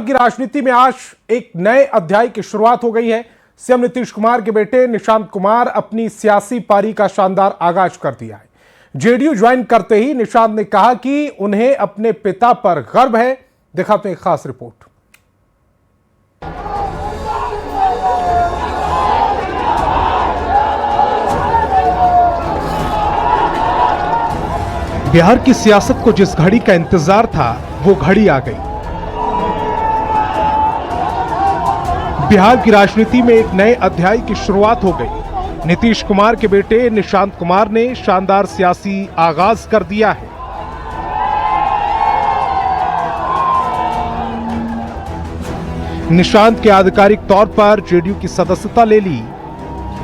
बिहार की राजनीति में आज एक नए अध्याय की शुरुआत हो गई है। सीएम नीतीश कुमार के बेटे निशांत कुमार अपनी सियासी पारी का शानदार आगाज कर दिया है। जेडीयू ज्वाइन करते ही निशांत ने कहा कि उन्हें अपने पिता पर गर्व है। दिखाते हैं खास रिपोर्ट। बिहार की सियासत को जिस घड़ी का इंतजार था वो घड़ी आ गई। बिहार की राजनीति में एक नए अध्याय की शुरुआत हो गई। नीतीश कुमार के बेटे निशांत कुमार ने शानदार सियासी आगाज कर दिया है। निशांत के आधिकारिक तौर पर जेडीयू की सदस्यता ले ली।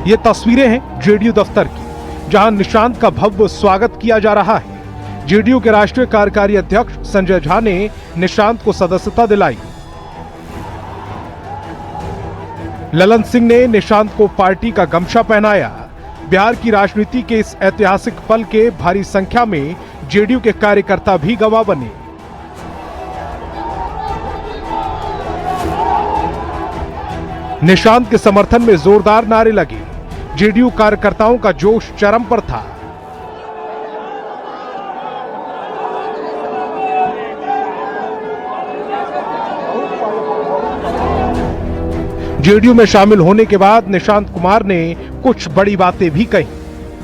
ये तस्वीरें हैं जेडीयू दफ्तर की, जहां निशांत का भव्य स्वागत किया जा रहा है। जेडीयू के राष्ट्रीय कार्यकारी अध्यक्ष संजय झा ने निशांत को सदस्यता दिलाई। ललन सिंह ने निशांत को पार्टी का गमछा पहनाया। बिहार की राजनीति के इस ऐतिहासिक पल के भारी संख्या में जेडीयू के कार्यकर्ता भी गवाह बने। निशांत के समर्थन में जोरदार नारे लगे। जेडीयू कार्यकर्ताओं का जोश चरम पर था। जेडीयू में शामिल होने के बाद निशांत कुमार ने कुछ बड़ी बातें भी कही।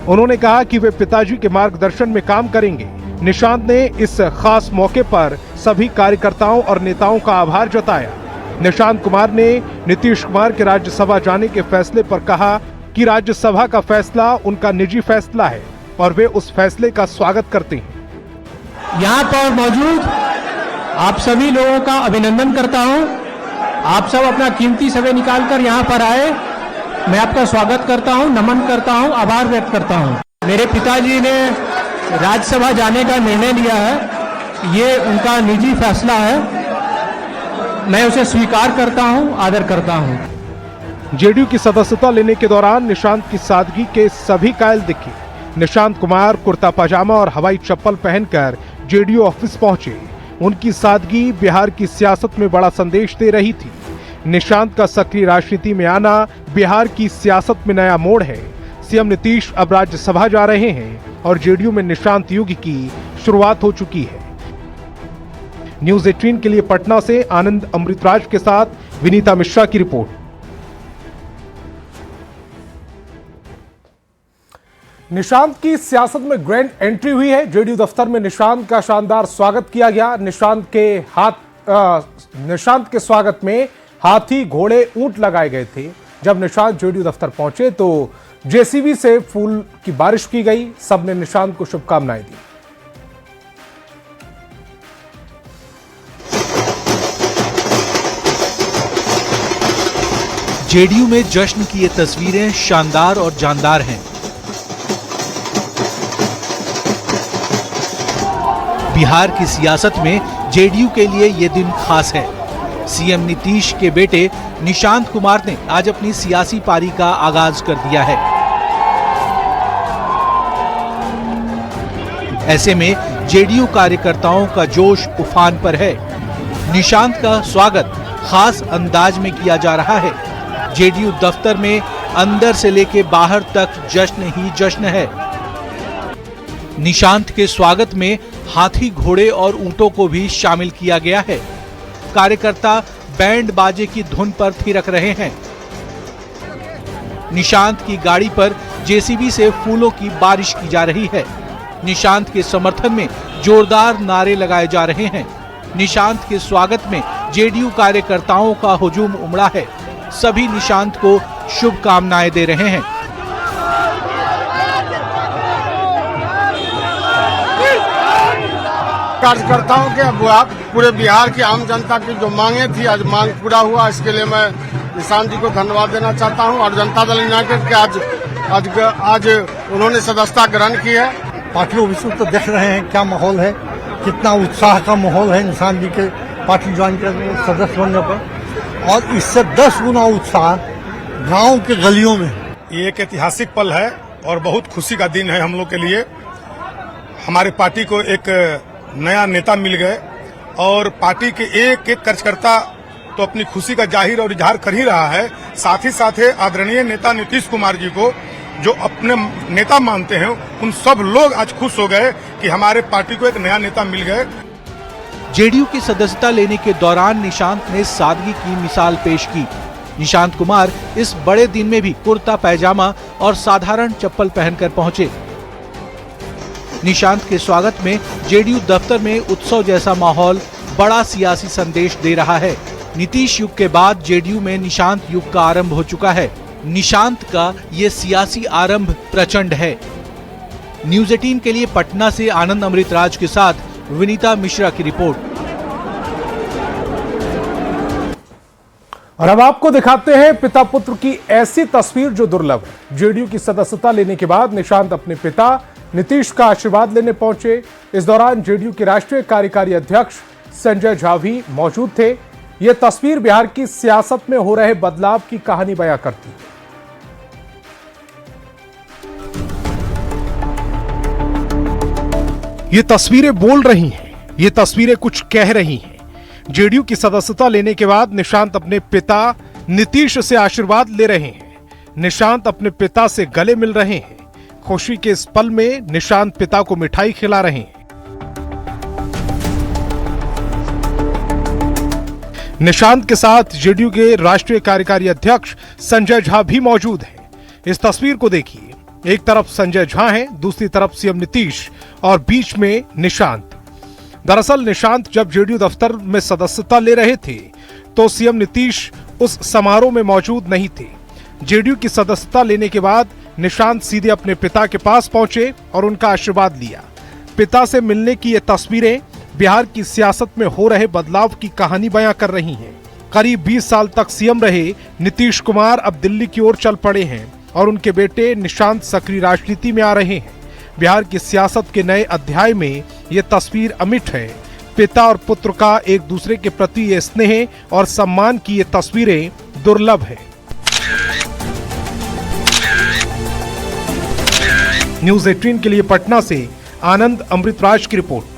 उन्होंने कहा कि वे पिताजी के मार्गदर्शन में काम करेंगे। निशांत ने इस खास मौके पर सभी कार्यकर्ताओं और नेताओं का आभार जताया। निशांत कुमार ने नीतीश कुमार के राज्यसभा जाने के फैसले पर कहा कि राज्यसभा का फैसला उनका निजी फैसला है और वे उस फैसले का स्वागत करते हैं। यहाँ पर मौजूद आप सभी लोगों का अभिनंदन करता हूँ। आप सब अपना कीमती समय निकालकर यहाँ पर आए। मैं आपका स्वागत करता हूँ, नमन करता हूँ, आभार व्यक्त करता हूँ। मेरे पिताजी ने राज्यसभा जाने का निर्णय लिया है, ये उनका निजी फैसला है। मैं उसे स्वीकार करता हूँ, आदर करता हूँ। जेडीयू की सदस्यता लेने के दौरान निशांत की सादगी के सभी कायल दिखे। निशांत कुमार कुर्ता पजामा और हवाई चप्पल पहनकर जेडीयू ऑफिस पहुंचे। उनकी सादगी बिहार की सियासत में बड़ा संदेश दे रही थी। निशांत का सक्रिय राजनीति में आना बिहार की सियासत में नया मोड़ है। सीएम नीतीश अब राज्यसभा जा रहे हैं और जेडीयू में निशांत युग की शुरुआत हो चुकी है। न्यूज़ 18 के लिए पटना से आनंद अमृतराज के साथ विनीता मिश्रा की रिपोर्ट। निशांत की सियासत में ग्रैंड एंट्री हुई है। जेडीयू दफ्तर में निशांत का शानदार स्वागत किया गया। निशांत के स्वागत में हाथी, घोड़े, ऊंट लगाए गए थे। जब निशांत जेडीयू दफ्तर पहुंचे तो जेसीबी से फूल की बारिश की गई। सबने निशांत को शुभकामनाएं दी। जेडीयू में जश्न की ये तस्वीरें शानदार और जानदार हैं। बिहार की सियासत में जेडीयू के लिए ये दिन खास है। सीएम नीतीश के बेटे निशांत कुमार ने आज अपनी सियासी पारी का आगाज कर दिया है। ऐसे में जेडीयू कार्यकर्ताओं का जोश उफान पर है। निशांत का स्वागत खास अंदाज में किया जा रहा है। जेडीयू दफ्तर में अंदर से लेके बाहर तक जश्न ही जश्न है। निशांत के स्वागत में हाथी, घोड़े और ऊंटों को भी शामिल किया गया है। कार्यकर्ता बैंड बाजे की धुन पर थिरक रहे हैं। निशांत की गाड़ी पर जेसीबी से फूलों की बारिश की जा रही है। निशांत के समर्थन में जोरदार नारे लगाए जा रहे हैं। निशांत के स्वागत में जेडीयू कार्यकर्ताओं का हुजूम उमड़ा है। सभी निशांत को शुभकामनाएं दे रहे हैं। कार्यकर्ताओं के पूरे बिहार की आम जनता की जो मांगे थी, आज मांग पूरा हुआ। इसके लिए मैं निशांत जी को धन्यवाद देना चाहता हूं और जनता दल यूनाइटेड के आज उन्होंने सदस्यता ग्रहण की है। पार्टी ऑफिस तो देख रहे हैं क्या माहौल है, कितना उत्साह का माहौल है निशांत जी के पार्टी ज्वाइन करने, सदस्य बनने पर। और इससे 10 गुना उत्साह गांव के गलियों में। ये एक ऐतिहासिक पल है और बहुत खुशी का दिन है हम लोग के लिए। हमारे पार्टी को एक नया नेता मिल गए और पार्टी के एक एक कार्यकर्ता तो अपनी खुशी का जाहिर और इजहार कर ही रहा है। साथ ही साथ आदरणीय नेता नीतीश कुमार जी को जो अपने नेता मानते हैं, उन सब लोग आज खुश हो गए कि हमारे पार्टी को एक नया नेता मिल गए। जेडीयू की सदस्यता लेने के दौरान निशांत ने सादगी की मिसाल पेश की। निशांत कुमार इस बड़े दिन में भी कुर्ता पैजामा और साधारण चप्पल पहनकर पहुंचे। निशांत के स्वागत में जेडीयू दफ्तर में उत्सव जैसा माहौल बड़ा सियासी संदेश दे रहा है। नीतीश युग के बाद जेडीयू में निशांत युग का आरंभ हो चुका है। निशांत का ये सियासी आरंभ प्रचंड है। न्यूज 18 के लिए पटना से आनंद अमृतराज के साथ विनीता मिश्रा की रिपोर्ट। और अब आपको दिखाते हैं पिता पुत्र की ऐसी तस्वीर जो दुर्लभ है। जेडीयू की सदस्यता लेने के बाद निशांत अपने पिता नीतीश का आशीर्वाद लेने पहुंचे। इस दौरान जेडीयू के राष्ट्रीय कार्यकारी अध्यक्ष संजय झा भी मौजूद थे। यह तस्वीर बिहार की सियासत में हो रहे बदलाव की कहानी बयां करती है। ये तस्वीरें बोल रही हैं, ये तस्वीरें कुछ कह रही हैं। जेडीयू की सदस्यता लेने के बाद निशांत अपने पिता नीतीश से आशीर्वाद ले रहे हैं। निशांत अपने पिता से गले मिल रहे हैं। खुशी के इस पल में निशांत पिता को मिठाई खिला रहे हैं। निशांत के साथ जेडीयू के राष्ट्रीय कार्यकारी अध्यक्ष संजय झा भी मौजूद हैं। इस तस्वीर को देखिए, एक तरफ संजय झा हैं, दूसरी तरफ सीएम नीतीश और बीच में निशांत। दरअसल निशांत जब जेडीयू दफ्तर में सदस्यता ले रहे थे तो सीएम नीतीश उस समारोह में मौजूद नहीं थे। जेडीयू की सदस्यता लेने के बाद निशांत सीधे अपने पिता के पास पहुंचे और उनका आशीर्वाद लिया। पिता से मिलने की ये तस्वीरें बिहार की सियासत में हो रहे बदलाव की कहानी बयां कर रही हैं। करीब 20 साल तक सीएम रहे नीतीश कुमार अब दिल्ली की ओर चल पड़े हैं और उनके बेटे निशांत सक्रिय राजनीति में आ रहे हैं। बिहार की सियासत के नए अध्याय में ये तस्वीर अमिट है। पिता और पुत्र का एक दूसरे के प्रति ये स्नेह और सम्मान की ये तस्वीरें दुर्लभ है। न्यूज 18 के लिए पटना से आनंद अमृतराज की रिपोर्ट।